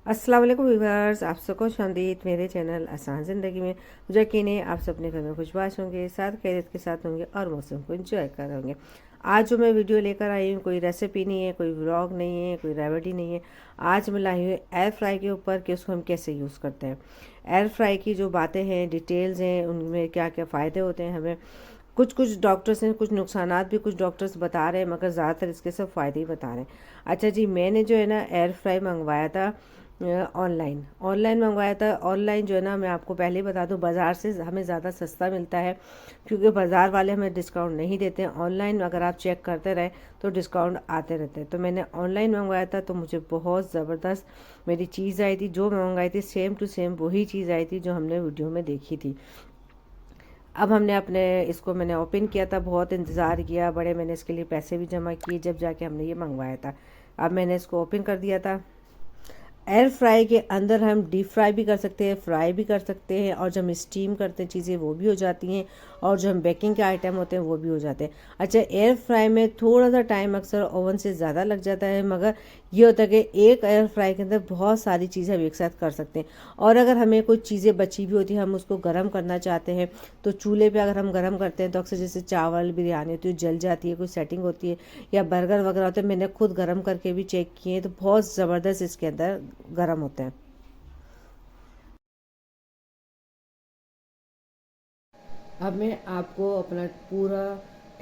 अस्सलाम वालेकुम व्यूअर्स, आप सबको खुशामदीद मेरे चैनल आसान ज़िंदगी में। मुझे यकीन है आप सब अपने घर में खुशबाश होंगे, साथ खैरियत के साथ होंगे और मौसम को एंजॉय कर रहे होंगे। आज जो मैं वीडियो लेकर आई हूँ, कोई रेसिपी नहीं है, कोई व्लॉग नहीं है, कोई रेमेडी नहीं है। आज मैं लाई हूँ एयर फ्राई के ऊपर कि उसको हम कैसे यूज़ करते हैं। एयर फ्राई की जो बातें हैं, डिटेल्स हैं, उनमें क्या क्या फ़ायदे होते हैं हमें। कुछ कुछ डॉक्टर्स हैं, कुछ नुकसानात भी कुछ डॉक्टर्स बता रहे हैं, मगर ज़्यादातर इसके सब फ़ायदे ही बता रहे हैं। अच्छा जी, मैंने जो है ना एयर फ्राई मंगवाया था ऑनलाइन ऑनलाइन मंगवाया था। ऑनलाइन जो है ना, मैं आपको पहले ही बता दूं, बाज़ार से हमें ज़्यादा सस्ता मिलता है, क्योंकि बाज़ार वाले हमें डिस्काउंट नहीं देते हैं। ऑनलाइन अगर आप चेक करते रहें तो डिस्काउंट आते रहते हैं। तो मैंने ऑनलाइन मंगवाया था, तो मुझे बहुत ज़बरदस्त मेरी चीज़ आई थी। जो मैं मंगवाई थी सेम टू सेम वही चीज़ आई थी जो हमने वीडियो में देखी थी। अब हमने अपने इसको मैंने ओपन किया था, बहुत इंतज़ार किया, बड़े मैंने इसके लिए पैसे भी जमा किए, जब जाके हमने ये मंगवाया था। अब मैंने इसको ओपन कर दिया था। एयर फ्राई के अंदर हम डीप फ्राई भी कर सकते हैं, फ्राई भी कर सकते हैं, और जब हम स्टीम करते हैं चीज़ें वो भी हो जाती हैं, और जो हम बेकिंग के आइटम होते हैं वो भी हो जाते हैं। अच्छा, एयर फ्राई में थोड़ा सा टाइम अक्सर ओवन से ज़्यादा लग जाता है, मगर ये होता है कि एक एयर फ्राई के अंदर बहुत सारी चीज़ें हम एक साथ कर सकते हैं। और अगर हमें कुछ चीज़ें बची हुई होती हैं, हम उसको गर्म करना चाहते हैं, तो चूल्हे पे अगर हम गर्म करते हैं तो अक्सर जैसे चावल बिरयानी होती है जल जाती है, कोई सेटिंग होती है, या बर्गर वगैरह होते हैं, मैंने खुद गर्म करके भी चेक किए हैं, तो बहुत ज़बरदस्त इसके अंदर गर्म होते हैं। अब मैं आपको अपना पूरा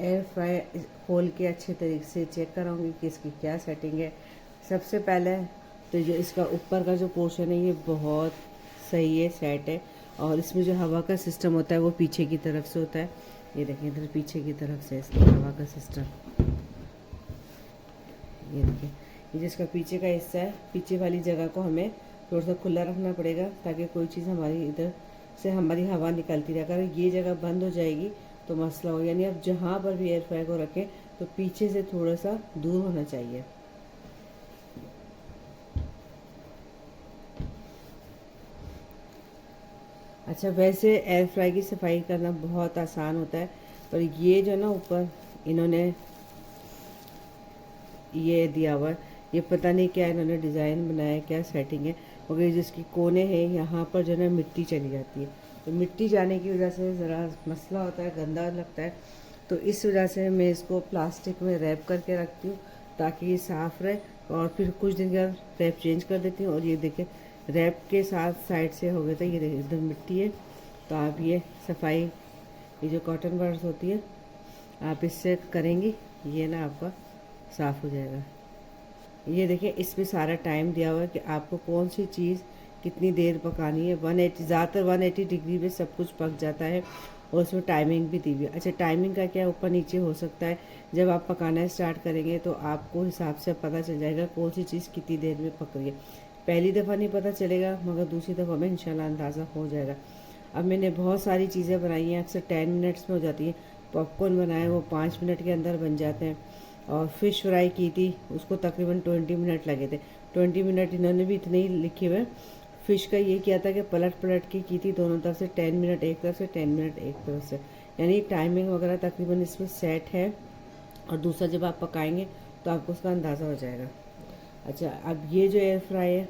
एयर फ्राई खोल के अच्छे तरीके से चेक कराऊंगी कि इसकी क्या सेटिंग है। सबसे पहले तो जो इसका ऊपर का जो पोर्शन है ये बहुत सही है, सेट है, और इसमें जो हवा का सिस्टम होता है वो पीछे की तरफ से होता है। ये देखिए, इधर पीछे की तरफ से इसका हवा का सिस्टम, ये देखिए, ये जिसका पीछे का हिस्सा है, पीछे वाली जगह को हमें थोड़ा सा खुला रखना पड़ेगा, ताकि कोई चीज़ हमारी इधर से हमारी हवा निकलती रहे। अगर ये जगह बंद हो जाएगी तो मसला हो। यानी अब जहाँ पर भी एयर फ्राई को रखें तो पीछे से थोड़ा सा दूर होना चाहिए। अच्छा, वैसे एयर फ्राई की सफाई करना बहुत आसान होता है, पर ये जो ना ऊपर इन्होंने ये दिया हुआ है, ये पता नहीं क्या इन्होंने डिज़ाइन बनाया है, क्या सेटिंग है, मगर जिसकी कोने हैं यहाँ पर जो है मिट्टी चली जाती है, तो मिट्टी जाने की वजह से ज़रा मसला होता है, गंदा लगता है। तो इस वजह से मैं इसको प्लास्टिक में रैप करके रखती हूँ, ताकि ये साफ़ रहे, और फिर कुछ दिन के बाद रैप चेंज कर देती हूँ। और ये देखें, रैप के साथ साइड से हो गया था, ये देखिए इधर मिट्टी है, तो आप ये सफाई, ये जो कॉटन बड्स होती है आप इससे करेंगी, ये ना आपका साफ़ हो जाएगा। ये देखिए, इसमें सारा टाइम दिया हुआ है कि आपको कौन सी चीज़ कितनी देर पकानी है। 180, ज़्यादातर 180 डिग्री पे सब कुछ पक जाता है, और उसमें टाइमिंग भी दी हुई है। अच्छा, टाइमिंग का क्या ऊपर नीचे हो सकता है, जब आप पकाना स्टार्ट करेंगे तो आपको हिसाब से पता चल जाएगा कौन सी चीज़ कितनी देर में पक रही है। पहली दफ़ा नहीं पता चलेगा, मगर दूसरी दफ़ा में इंशाल्लाह अंदाज़ा हो जाएगा। अब मैंने बहुत सारी चीज़ें बनाई हैं, अक्सर 10 मिनट्स में हो जाती हैं। पॉपकॉर्न बनाए वो 5 मिनट के अंदर बन जाते हैं, और फ़िश फ्राई की थी, उसको तकरीबन 20 मिनट लगे थे। 20 मिनट इन्होंने भी इतने ही लिखे हुए। फ़िश का ये किया था कि पलट पलट के की थी दोनों तरफ से, 10 मिनट एक तरफ से, 10 मिनट एक तरफ से, यानी टाइमिंग वगैरह तकरीबन इसमें सेट है। और दूसरा जब आप पकाएंगे तो आपको उसका अंदाज़ा हो जाएगा। अच्छा, अब ये जो एयर फ्राई है,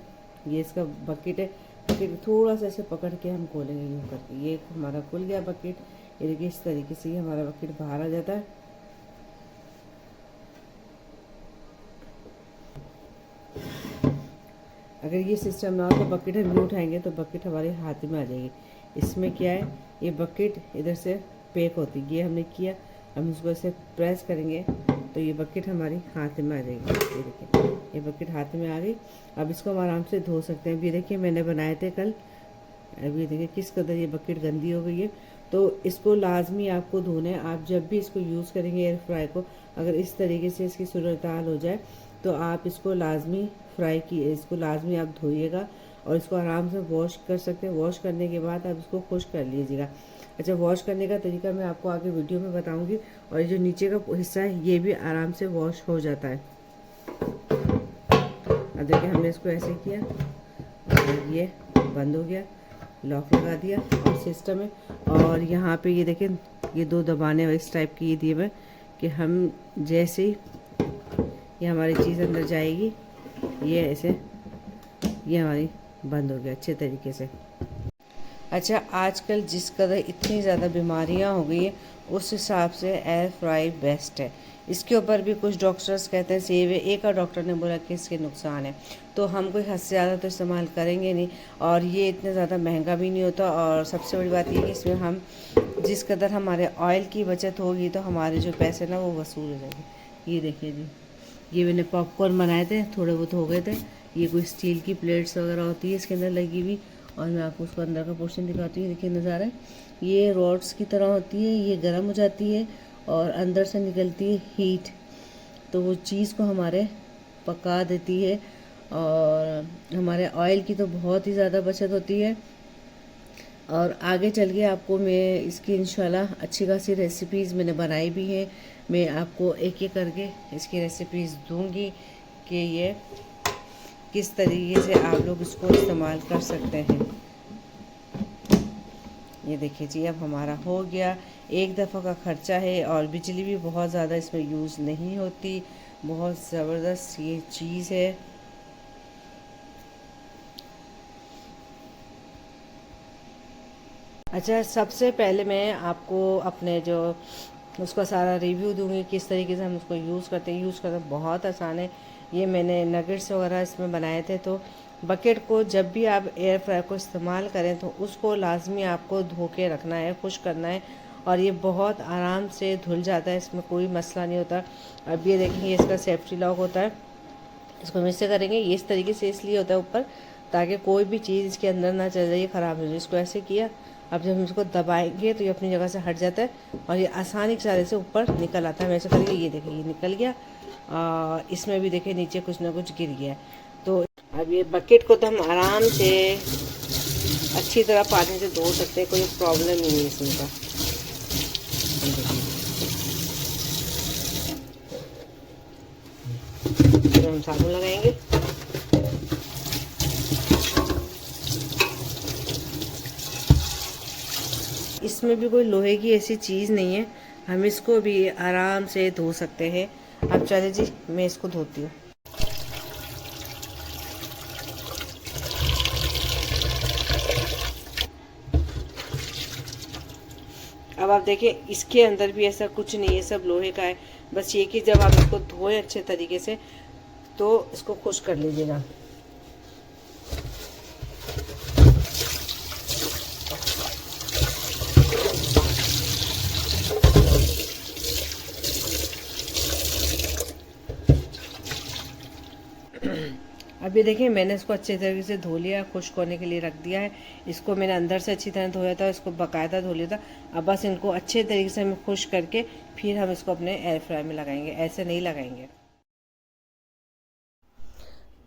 ये इसका बकेट है, बकेट थोड़ा सा ऐसे पकड़ के हम खोलेंगे यूँ करके, ये हमारा खुल गया बकेट। ये देखिए, इस तरीके से ही हमारा बकेट बाहर आ जाता है। अगर ये सिस्टम ना हो तो बकेट हम यूँ उठाएंगे तो बकेट हमारे हाथ में आ जाएगी। इसमें क्या है, ये बकेट इधर से पैक होती है, ये हमने किया, हम इसको ऐसे प्रेस करेंगे तो ये बकेट हमारी हाथ में आ जाएगी। ये देखिए, ये बकेट हाथ में आ गई। अब इसको हम आराम से धो सकते हैं। ये देखिए, मैंने बनाए थे कल। अब ये देखिए किस कदर ये बकेट गंदी हो गई है। तो इसको लाजमी आपको धोना है। आप जब भी इसको यूज़ करेंगे एयर फ्राई को, अगर इस तरीके से इसकी सूरत हाल हो जाए तो आप इसको लाजमी इसको लाजमी आप धोइएगा, और इसको आराम से वॉश कर सकते हैं। वॉश करने के बाद आप इसको खुश कर लीजिएगा। अच्छा, वॉश करने का तरीका मैं आपको आगे वीडियो में बताऊंगी। और ये जो नीचे का हिस्सा है ये भी आराम से वॉश हो जाता है। अब देखिए, हमने इसको ऐसे किया और ये बंद हो गया, लॉक लगा दिया और सिस्टम है। और यहाँ पे ये देखें, ये दो दबाने इस टाइप की ये दिए हुए कि हम जैसे ही ये हमारी चीज़ अंदर जाएगी, ये ऐसे ये हमारी बंद हो गया अच्छे तरीके से। अच्छा, आजकल जिस कदर इतनी ज़्यादा बीमारियां हो गई है उस हिसाब से एयर फ्राई बेस्ट है। इसके ऊपर भी कुछ डॉक्टर्स कहते हैं सेव है, एक और डॉक्टर ने बोला कि इसके नुकसान है, तो हम कोई हद से ज़्यादा तो इस्तेमाल करेंगे नहीं। और ये इतना ज़्यादा महंगा भी नहीं होता। और सबसे बड़ी बात ये कि इसमें हम जिस कदर हमारे ऑयल की बचत होगी तो हमारे जो पैसे ना वो वसूल हो जाएंगे। ये देखिए जी, ये मैंने पॉपकॉर्न बनाए थे, थोड़े बहुत हो गए थे। ये कोई स्टील की प्लेट्स वगैरह होती है इसके अंदर लगी हुई, और मैं आपको उसको अंदर का पोर्शन दिखाती हूँ। देखिए नज़ारा, ये रॉड्स की तरह होती है, ये गर्म हो जाती है और अंदर से निकलती है हीट, तो वो चीज़ को हमारे पका देती है। और हमारे ऑयल की तो बहुत ही ज़्यादा बचत होती है। और आगे चल के आपको मैं इसकी इंशाल्लाह अच्छी खासी रेसिपीज़ मैंने बनाई भी हैं, मैं आपको एक एक करके इसकी रेसिपीज़ दूंगी कि ये किस तरीके से आप लोग इसको इस्तेमाल कर सकते हैं। ये देखिए जी, अब हमारा हो गया। एक दफ़ा का ख़र्चा है और बिजली भी बहुत ज़्यादा इसमें यूज़ नहीं होती। बहुत ज़बरदस्त ये चीज़ है। अच्छा, सबसे पहले मैं आपको अपने जो उसका सारा रिव्यू दूंगी किस तरीके से हम उसको यूज़ करते हैं। यूज़ करना बहुत आसान है। ये मैंने नगेट्स वगैरह इसमें बनाए थे। तो बकेट को जब भी आप एयर फ्रायर को इस्तेमाल करें तो उसको लाजमी आपको धो के रखना है, खुश करना है, और ये बहुत आराम से धुल जाता है, इसमें कोई मसला नहीं होता। अब ये देखिए, इसका सेफ्टी लॉक होता है, इसको हम इससे करेंगे। ये इस तरीके से इसलिए होता है ऊपर, ताकि कोई भी चीज़ इसके अंदर ना चल जाए, ख़राब हो जाए। इसको ऐसे किया, अब जब हम इसको दबाएंगे तो ये अपनी जगह से हट जाता है और ये आसानी से से ऊपर निकल आता है। वैसे करिए, ये देखिए ये निकल गया। इसमें भी देखिए नीचे कुछ ना कुछ गिर गया। तो अब ये बकेट को तो हम आराम से अच्छी तरह पानी से धो सकते हैं, कोई प्रॉब्लम नहीं है इसमें का। तो हम साबुन लगाएंगे। इसमें भी कोई लोहे की ऐसी चीज़ नहीं है, हम इसको भी आराम से धो सकते हैं। अब चले जी, मैं इसको धोती हूँ। अब आप देखिए, इसके अंदर भी ऐसा कुछ नहीं है, सब लोहे का है। बस ये कि जब आप इसको धोएं अच्छे तरीके से तो इसको खुश कर लीजिएगा। अब ये देखिए, मैंने इसको अच्छे तरीके से धो लिया, खुश्क होने के लिए रख दिया है। इसको मैंने अंदर से अच्छी तरह धोया था, इसको बाकायदा धो लिया था। अब बस इनको अच्छे तरीके से हम खुश करके फिर हम इसको अपने एयर फ्राई में लगाएंगे, ऐसे नहीं लगाएंगे।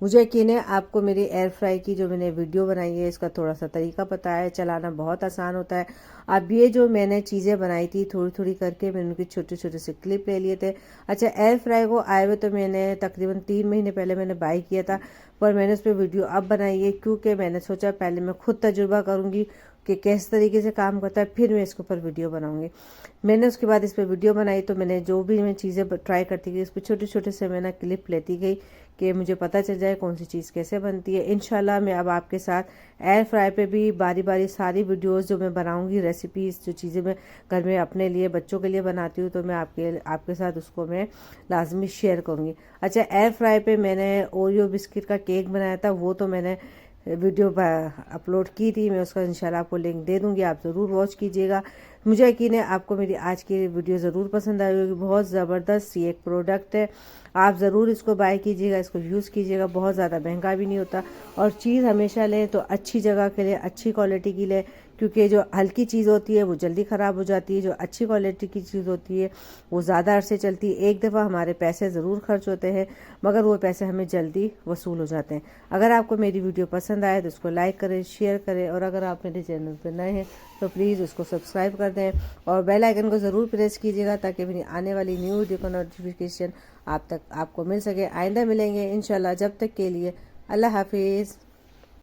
मुझे यकीन है आपको मेरी एयर फ्राई की जो मैंने वीडियो बनाई है इसका थोड़ा सा तरीका पता है, चलाना बहुत आसान होता है। अब ये जो मैंने चीज़ें बनाई थी थोड़ी थोड़ी करके मैंने उनके छोटे छोटे से क्लिप ले लिए थे। अच्छा, एयर फ्राई को आए हुए तो मैंने तकरीबन 3 महीने पहले मैंने बाई किया था, पर मैंने उस पर वीडियो अब बनाई है क्योंकि मैंने सोचा पहले मैं खुद तजुर्बा करूँगी कि किस तरीके से काम करता है, फिर मैं इसके ऊपर वीडियो बनाऊँगी। मैंने उसके बाद इस पर वीडियो बनाई तो मैंने जो भी मैं चीज़ें ट्राई करती गई इस पर छोटे छोटे से मैं क्लिप लेती गई कि मुझे पता चल जाए कौन सी चीज़ कैसे बनती है। इंशाल्लाह मैं अब आपके साथ एयर फ्राई पे भी बारी बारी सारी वीडियोस जो मैं बनाऊंगी, रेसिपीज़ जो चीज़ें मैं घर में अपने लिए बच्चों के लिए बनाती हूँ तो मैं आपके साथ उसको मैं लाजमी शेयर करूँगी। अच्छा, एयर फ्राई पे मैंने ओरियो बिस्किट का केक बनाया था, वो तो मैंने वीडियो अपलोड की थी, मैं उसका इंशाल्लाह आपको लिंक दे दूँगी, आप ज़रूर वॉच कीजिएगा। मुझे यकीन है आपको मेरी आज की वीडियो ज़रूर पसंद आई होगी। बहुत ज़बरदस्त ये एक प्रोडक्ट है, आप ज़रूर इसको बाय कीजिएगा, इसको यूज़ कीजिएगा। बहुत ज़्यादा महंगा भी नहीं होता, और चीज़ हमेशा लें तो अच्छी जगह के लिए, अच्छी क्वालिटी की लें, क्योंकि जो हल्की चीज़ होती है वो जल्दी ख़राब हो जाती है, जो अच्छी क्वालिटी की चीज़ होती है वो ज़्यादा अरसे चलती है। एक दफ़ा हमारे पैसे ज़रूर खर्च होते हैं मगर वो पैसे हमें जल्दी वसूल हो जाते हैं। अगर आपको मेरी वीडियो पसंद आए तो उसको लाइक करें, शेयर करें, और अगर आप मेरे चैनल पर नए हैं तो प्लीज़ उसको सब्सक्राइब कर दें और बेल आइकन को ज़रूर प्रेस कीजिएगा ताकि मेरी आने वाली न्यू वीडियो का नोटिफिकेशन आपको मिल सके। आइंदा मिलेंगे इंशाल्लाह, जब तक के लिए अल्लाह हाफिज़।